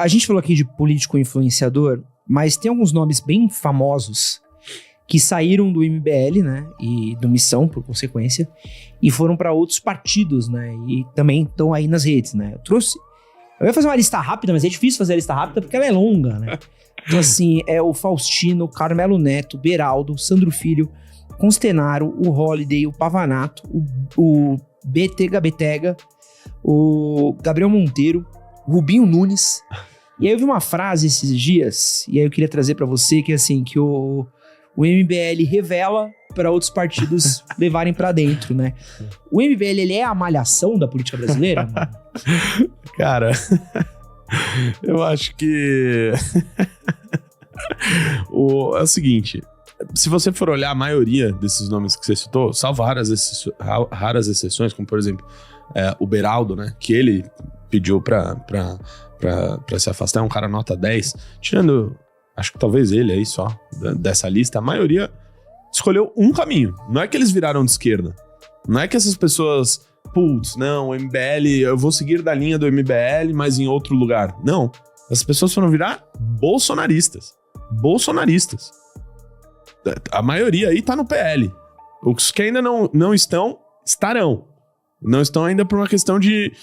a gente falou aqui de político influenciador, mas tem alguns nomes bem famosos que saíram do MBL, né, e do Missão, por consequência, e foram para outros partidos, né, e também estão aí nas redes, né. Eu ia fazer uma lista rápida, mas é difícil fazer a lista rápida porque ela é longa, né. Então, assim, é o Faustino, Carmelo Neto, Beraldo, Sandro Filho, Constenaro, o Holiday, o Pavanato, o Betega, o Gabriel Monteiro, o Rubinho Nunes. E aí eu vi uma frase esses dias, e aí eu queria trazer pra você, que é assim, que o MBL revela para outros partidos levarem pra dentro, né? O MBL, ele é a malhação da política brasileira? Cara, eu acho que... é o seguinte, se você for olhar a maioria desses nomes que você citou, salvo raras exceções, como por exemplo, o Beraldo, né? Que ele pediu pra se afastar, é um cara nota 10, tirando... Acho que talvez ele aí só, dessa lista, a maioria escolheu um caminho. Não é que eles viraram de esquerda. Não é que essas pessoas, putz, não, o MBL, eu vou seguir da linha do MBL, mas em outro lugar. Não. Essas pessoas foram virar bolsonaristas. Bolsonaristas. A maioria aí tá no PL. Os que ainda não estão, estarão. Não estão ainda por uma questão de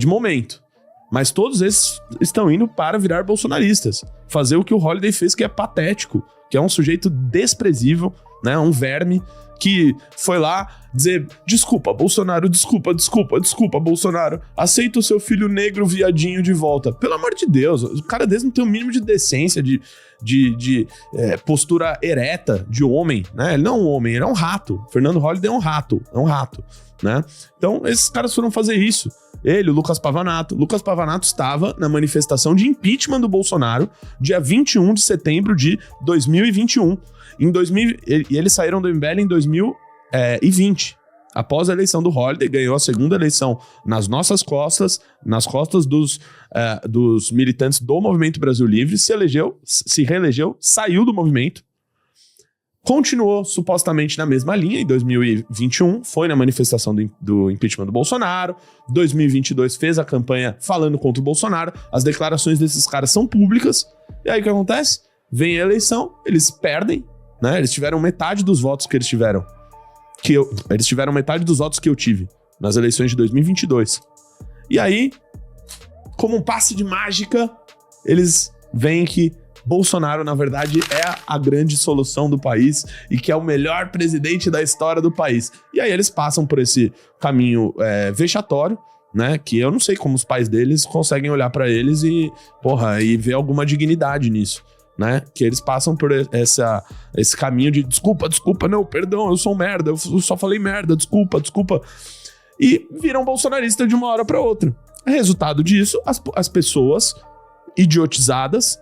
momento. Mas todos esses estão indo para virar bolsonaristas. Fazer o que o Holiday fez, que é patético. Que é um sujeito desprezível, né? Um verme que foi lá dizer: desculpa, Bolsonaro, desculpa, Bolsonaro. Aceita o seu filho negro viadinho de volta. Pelo amor de Deus, o cara desse não tem o mínimo de decência, de postura ereta de homem, né? Ele não é um homem, ele é um rato. Fernando Holiday é um rato, né? Então, esses caras foram fazer isso. Ele, o Lucas Pavanato. Lucas Pavanato estava na manifestação de impeachment do Bolsonaro, dia 21 de setembro de 2021. E eles saíram do MBL em 2020. Após a eleição do Holiday, ganhou a segunda eleição nas nossas costas, nas costas dos militantes do Movimento Brasil Livre, se reelegeu, saiu do movimento. Continuou supostamente na mesma linha em 2021, foi na manifestação do impeachment do Bolsonaro. 2022 fez a campanha falando contra o Bolsonaro. As declarações desses caras são públicas. E aí o que acontece? Vem a eleição, eles perdem, né? Eles tiveram metade dos votos que eles tiveram. Eles tiveram metade dos votos que eu tive nas eleições de 2022. E aí, como um passe de mágica, eles veem que Bolsonaro, na verdade, é a grande solução do país e que é o melhor presidente da história do país. E aí eles passam por esse caminho vexatório, né? Que eu não sei como os pais deles conseguem olhar pra eles e ver alguma dignidade nisso, né? Que eles passam por esse caminho de desculpa, não, perdão, eu sou um merda, eu só falei merda, desculpa. E viram bolsonarista de uma hora pra outra. Resultado disso, as pessoas idiotizadas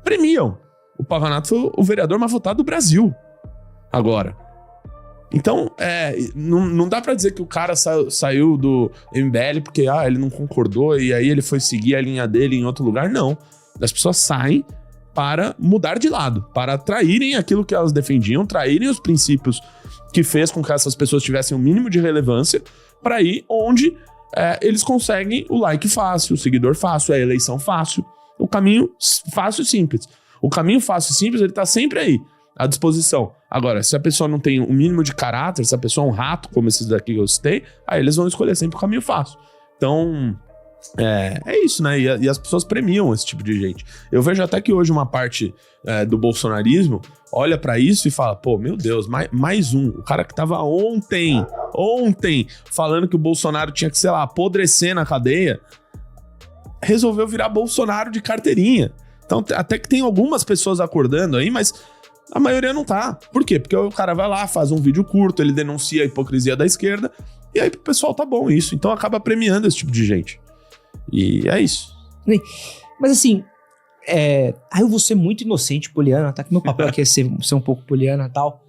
premiam. O Pavanato foi o vereador mais votado do Brasil. Agora. Então, não dá pra dizer que o cara saiu do MBL porque ele não concordou e aí ele foi seguir a linha dele em outro lugar. Não. As pessoas saem para mudar de lado, para traírem aquilo que elas defendiam, traírem os princípios que fez com que essas pessoas tivessem um mínimo de relevância, para ir onde eles conseguem o like fácil, o seguidor fácil, a eleição fácil. O caminho fácil e simples. O caminho fácil e simples, ele tá sempre aí, à disposição. Agora, se a pessoa não tem um mínimo de caráter, se a pessoa é um rato, como esses daqui que eu citei, aí eles vão escolher sempre o caminho fácil. Então, é isso, né? E as pessoas premiam esse tipo de gente. Eu vejo até que hoje uma parte do bolsonarismo olha pra isso e fala, pô, meu Deus, mais um. O cara que tava ontem, falando que o Bolsonaro tinha que, sei lá, apodrecer na cadeia, resolveu virar Bolsonaro de carteirinha. Então, até que tem algumas pessoas acordando aí, mas a maioria não tá. Por quê? Porque o cara vai lá, faz um vídeo curto, ele denuncia a hipocrisia da esquerda, e aí pro pessoal tá bom isso. Então acaba premiando esse tipo de gente. E é isso. Mas assim, eu vou ser muito inocente, poliana, tá? Que meu papel aqui é ser um pouco poliana e tal.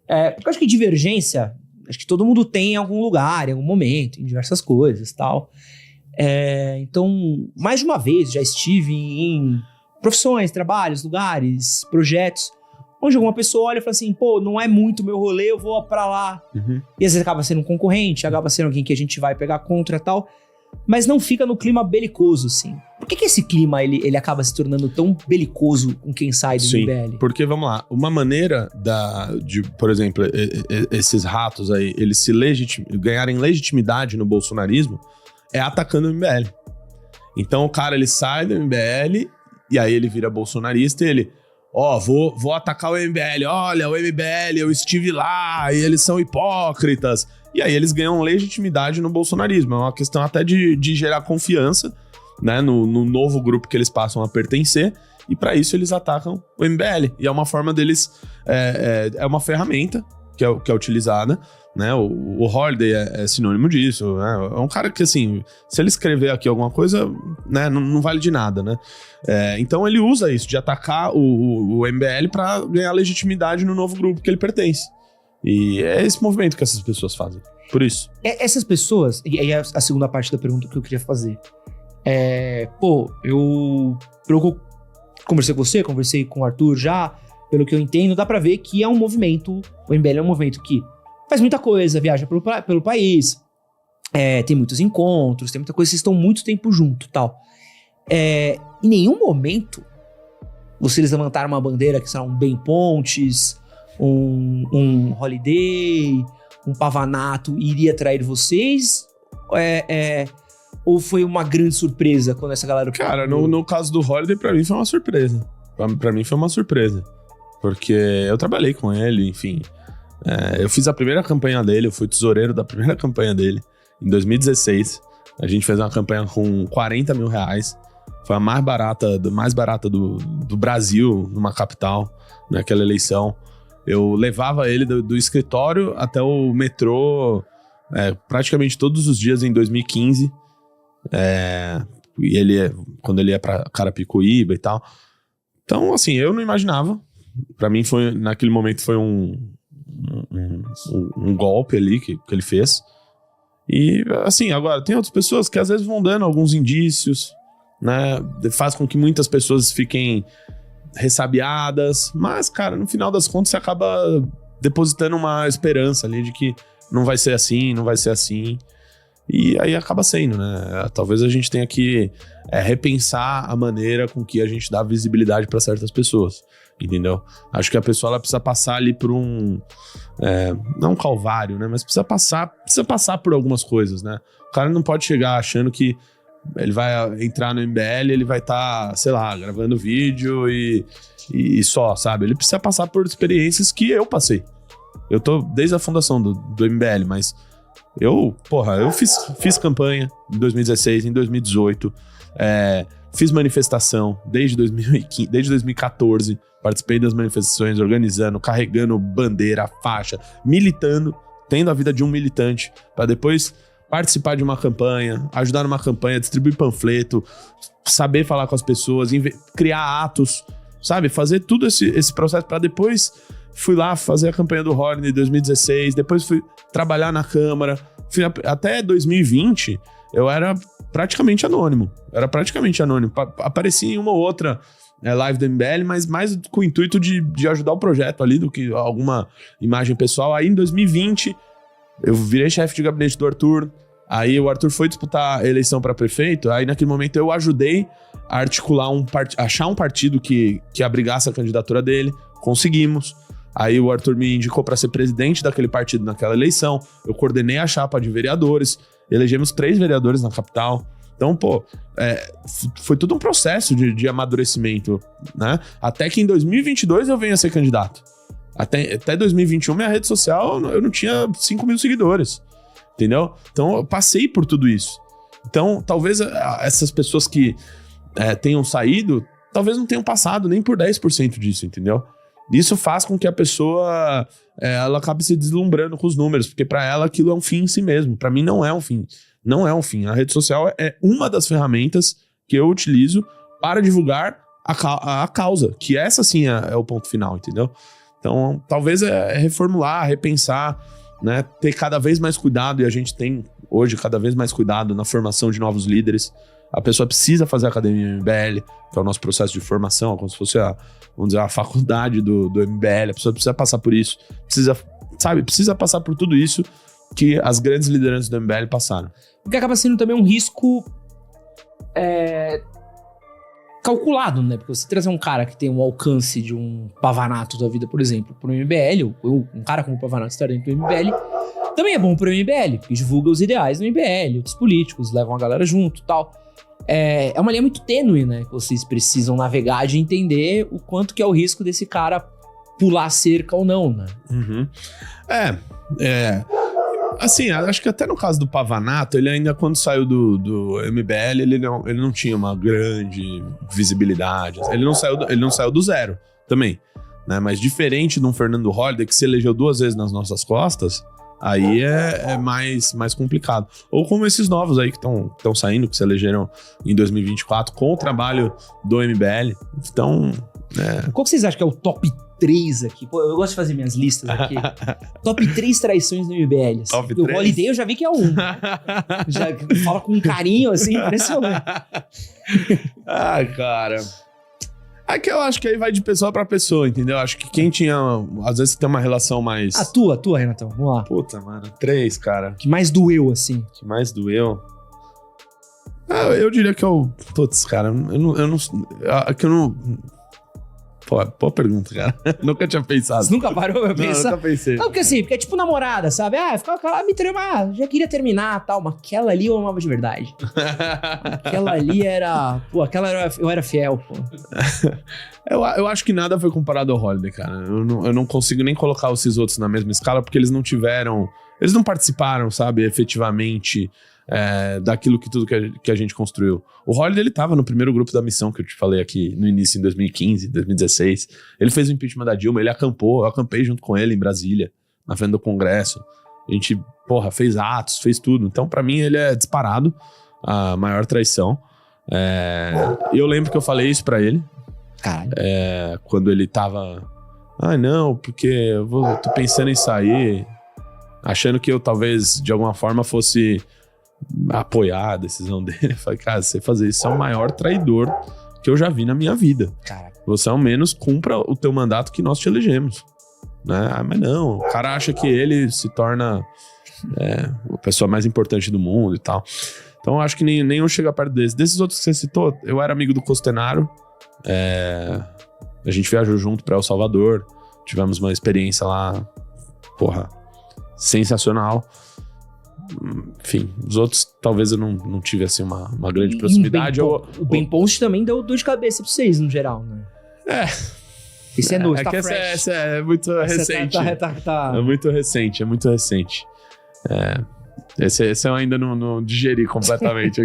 Porque eu acho que divergência, acho que todo mundo tem em algum lugar, em algum momento, em diversas coisas e tal. Então, mais de uma vez já estive em profissões, trabalhos, lugares, projetos, onde alguma pessoa olha e fala assim, pô, não é muito meu rolê, eu vou pra lá. Uhum. E às vezes acaba sendo um concorrente, acaba sendo alguém que a gente vai pegar contra e tal, mas não fica no clima belicoso, assim. Por que esse clima ele acaba se tornando tão belicoso com quem sai do MBL? Porque, vamos lá, uma maneira de, por exemplo, esses ratos aí, eles ganharem legitimidade no bolsonarismo é atacando o MBL. Então o cara, ele sai do MBL e aí ele vira bolsonarista e ele, vou atacar o MBL, olha, o MBL, eu estive lá e eles são hipócritas. E aí eles ganham legitimidade no bolsonarismo. É uma questão até de gerar confiança, né, no novo grupo que eles passam a pertencer, e para isso eles atacam o MBL. E é uma forma deles, é uma ferramenta que é utilizada, né, o Holliday é sinônimo disso, né, é um cara que, assim, se ele escrever aqui alguma coisa, né, não vale de nada, né, então ele usa isso, de atacar o MBL para ganhar legitimidade no novo grupo que ele pertence. E é esse movimento que essas pessoas fazem, por isso. Essas pessoas, e aí a segunda parte da pergunta que eu queria fazer, eu conversei com você, conversei com o Arthur já, pelo que eu entendo, dá pra ver que é um movimento, o MBL é um movimento que faz muita coisa, viaja pelo país, tem muitos encontros, tem muita coisa, vocês estão muito tempo junto e tal. Em nenhum momento vocês levantaram uma bandeira que são um Ben Pontes, um Holliday, um Pavanato iria trair vocês? Ou foi uma grande surpresa quando essa galera... Cara, no caso do Holliday, pra mim foi uma surpresa. Pra mim foi uma surpresa. Porque eu trabalhei com ele, enfim. Eu fiz a primeira campanha dele, eu fui tesoureiro da primeira campanha dele, em 2016. A gente fez uma campanha com 40 mil reais. Foi a mais barata do Brasil, numa capital, naquela eleição. Eu levava ele do escritório até o metrô praticamente todos os dias em 2015. E quando ele ia pra Carapicuíba e tal. Então, assim, eu não imaginava. Pra mim, naquele momento, foi um golpe ali que ele fez. E, assim, agora, tem outras pessoas que às vezes vão dando alguns indícios, né? Faz com que muitas pessoas fiquem ressabiadas. Mas, cara, no final das contas, você acaba depositando uma esperança ali de que não vai ser assim, não vai ser assim. E aí acaba sendo, né? Talvez a gente tenha que repensar a maneira com que a gente dá visibilidade para certas pessoas, entendeu? Acho que a pessoa ela precisa passar ali por não um calvário, né? Mas precisa passar por algumas coisas, né? O cara não pode chegar achando que ele vai entrar no MBL, ele vai estar, sei lá, gravando vídeo e só, sabe? Ele precisa passar por experiências que eu passei. Eu tô desde a fundação do MBL, mas eu fiz campanha em 2016, em 2018, fiz manifestação desde 2015, desde 2014, participei das manifestações, organizando, carregando bandeira, faixa, militando, tendo a vida de um militante, para depois participar de uma campanha, ajudar numa campanha, distribuir panfleto, saber falar com as pessoas, criar atos, sabe? Fazer tudo esse processo para depois... Fui lá fazer a campanha do Holliday em 2016, depois fui trabalhar na Câmara. Até 2020, eu era praticamente anônimo. Aparecia em uma ou outra live do MBL, mas mais com o intuito de ajudar o projeto ali do que alguma imagem pessoal. Aí em 2020, eu virei chefe de gabinete do Arthur. Aí o Arthur foi disputar a eleição para prefeito. Aí naquele momento eu ajudei a articular achar um partido que abrigasse a candidatura dele. Conseguimos. Aí o Arthur me indicou para ser presidente daquele partido naquela eleição. Eu coordenei a chapa de vereadores. Elegemos 3 vereadores na capital. Então, foi tudo um processo de amadurecimento, né? Até que em 2022 eu venho a ser candidato. Até 2021, minha rede social, eu não tinha 5 mil seguidores. Entendeu? Então, eu passei por tudo isso. Então, talvez essas pessoas que tenham saído, talvez não tenham passado nem por 10% disso, entendeu? Isso faz com que a pessoa ela acabe se deslumbrando com os números, porque para ela aquilo é um fim em si mesmo. Para mim não é um fim. Não é um fim. A rede social é uma das ferramentas que eu utilizo para divulgar a causa, que essa sim é o ponto final, entendeu? Então, talvez reformular, repensar, né? Ter cada vez mais cuidado, e a gente tem hoje cada vez mais cuidado na formação de novos líderes. A pessoa precisa fazer a Academia MBL, que é o nosso processo de formação, como se fosse a faculdade do MBL. A pessoa precisa passar por isso, precisa passar por tudo isso que as grandes lideranças do MBL passaram. Porque acaba sendo também um risco calculado, né? Porque você trazer um cara que tem um alcance de um Pavanato da vida, por exemplo, pro MBL, ou um cara como o Pavanato estar dentro do MBL, também é bom pro MBL, porque divulga os ideais do MBL, outros políticos, levam a galera junto e tal. É uma linha muito tênue, né? Que vocês precisam navegar de entender o quanto que é o risco desse cara pular a cerca ou não, né? Uhum. Assim, acho que até no caso do Pavanato, ele ainda quando saiu do MBL, ele não tinha uma grande visibilidade. Ele não saiu do zero também, né? Mas diferente de um Fernando Holliday, que se elegeu 2 vezes nas nossas costas, aí é mais complicado. Ou como esses novos aí que estão saindo, que se elegeram em 2024 com o trabalho do MBL. Então, Qual que vocês acham que é o top 3 aqui? Pô, eu gosto de fazer minhas listas aqui. Top 3 traições do MBL. Assim. Top 3? O Holliday eu já vi que é um. Já fala com um carinho, assim, impressionante. Cara. É que eu acho que aí vai de pessoa pra pessoa, entendeu? Acho que quem tinha... Às vezes tem uma relação mais... Tua, Renatão. Vamos lá. Puta, mano. 3, cara. Que mais doeu, assim? Que mais doeu? Eu diria que eu... Putz, cara, eu não... Pô, boa pergunta, cara. Nunca tinha pensado. Você nunca parou pra pensar? Não, nunca pensei. Não, porque assim, porque é tipo namorada, sabe? Ficava com ela, me trama, já queria terminar e tal, mas aquela ali eu amava de verdade. Aquela ali era... Pô, eu era fiel, pô. Eu acho que nada foi comparado ao Holliday, cara. Eu não consigo nem colocar esses outros na mesma escala, porque eles não tiveram... Eles não participaram, sabe, efetivamente... daquilo tudo que a gente construiu. O Holliday, ele tava no primeiro grupo da missão que eu te falei aqui no início, em 2015, 2016. Ele fez o impeachment da Dilma, ele acampou, eu acampei junto com ele em Brasília, na frente do Congresso. A gente, fez atos, fez tudo. Então, pra mim, ele é disparado a maior traição. Eu lembro que eu falei isso pra ele. Caralho. Quando ele tava... não, porque eu tô pensando em sair, achando que eu talvez, de alguma forma, fosse... apoiar a decisão dele. Eu falei, cara, você fazer isso é o maior traidor que eu já vi na minha vida. Caraca. Você ao menos cumpra o teu mandato que nós te elegemos, né? Mas não, o cara acha que ele se torna a pessoa mais importante do mundo e tal. Então eu acho que nenhum chega perto desse. Desses outros que você citou, eu era amigo do Costenaro, a gente viajou junto pra El Salvador, tivemos uma experiência lá, sensacional. Enfim, os outros talvez eu não tive assim uma grande proximidade. O Ben Post também deu dor de cabeça pra vocês, no geral, né? Esse é novo, tá fresh. Essa é muito recente. É muito recente. Esse eu ainda não digeri completamente.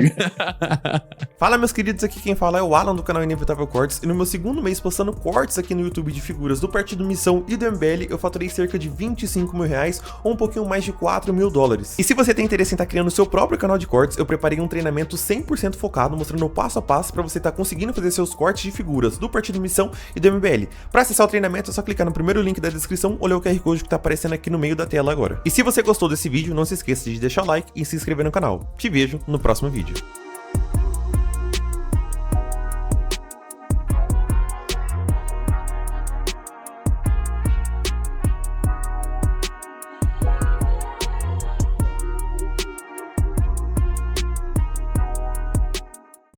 Fala, meus queridos, aqui quem fala é o Alan do canal Inevitável Cortes, e no meu segundo mês postando cortes aqui no YouTube de figuras do Partido Missão e do MBL, eu faturei cerca de 25 mil reais, ou um pouquinho mais de 4 mil dólares. E se você tem interesse em estar criando seu próprio canal de cortes, eu preparei um treinamento 100% focado, mostrando o passo a passo para você estar conseguindo fazer seus cortes de figuras do Partido Missão e do MBL. Para acessar o treinamento é só clicar no primeiro link da descrição ou ler o QR Code que tá aparecendo aqui no meio da tela agora. E se você gostou desse vídeo, não se esqueça de deixar o like e se inscrever no canal. Te vejo no próximo vídeo.